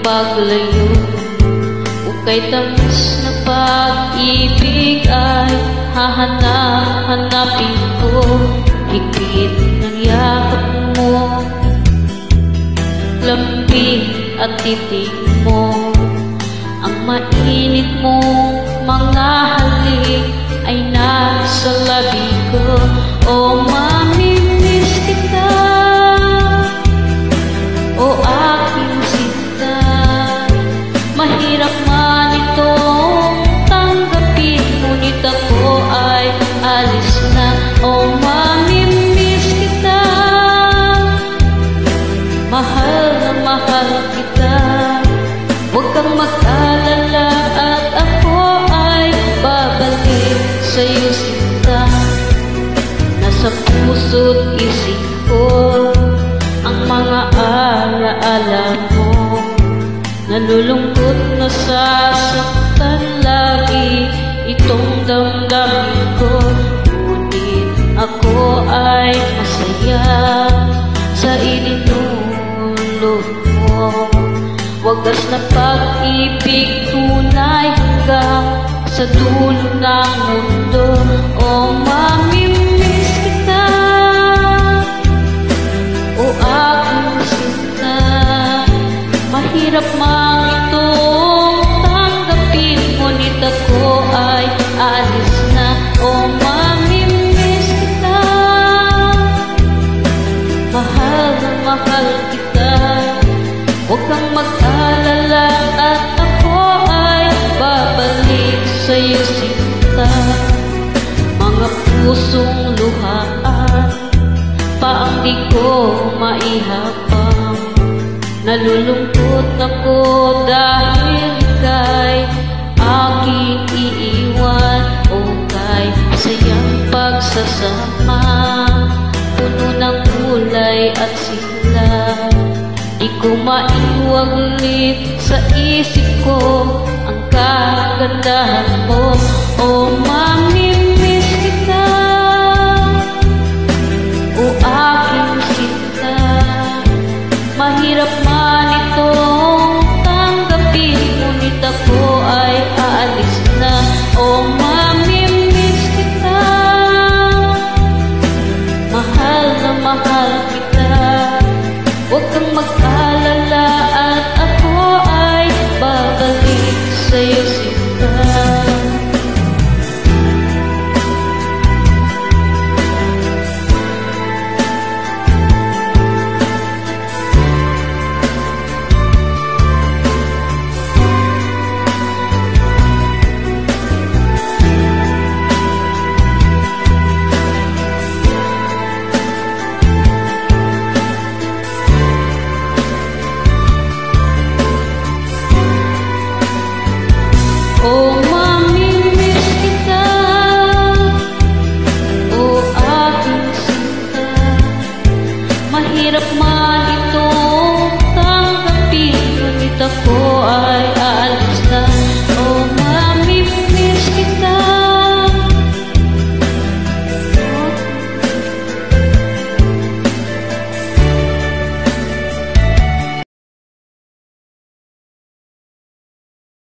paglayo o kay tamis na pag-ibig ay hahanapin ko. Higpit ng yakap mo, lambing at titig mo, ang mainit mong mga halik ay nasa labi ko. O mamimiss kita, o aking sinta, mahirap man itong tanggapin, ngunit ako ay alis na. O mamimiss kita, mahal na mahal kita, huwag kang mag-alala at ako ay babalik sa'yo sinta. Nasa puso't isip ko ang mga alaala mo, nalulungkot na sasaktan lagi itong damdamin ko, ngunit ako ay masaya sa ininulot mo. Wagas na pag-ibig tunay hanggang sa dulo ng mundo. O mamimiss kita, o aking sinta, mahirap man itong tanggapin, ngunit ako ay alis na. O mamimiss kita, mahal na mahal kita, huwag kang mag-alala at ako ay babalik sa'yo sinta. Mga pusong luhaan pa ang di ko maihapang, nalulungkot ako dahil kay aking iiwan o kay sayang pagsasama, puno ng kulay at sigla. Di ko maiwaglit sa isip ko ang kagandahan mo. O mamimiss kita, o aking sinta, mahirap man itong tanggapin, ngunit ako ay aalis na. O mamimiss kita, mahal na mahal kita, huwag kang mag-alala at ako ay babalik sa'yo sinta. O mamimiss kita, o aking sinta, mahirap man itong tanggapin, ngunit ako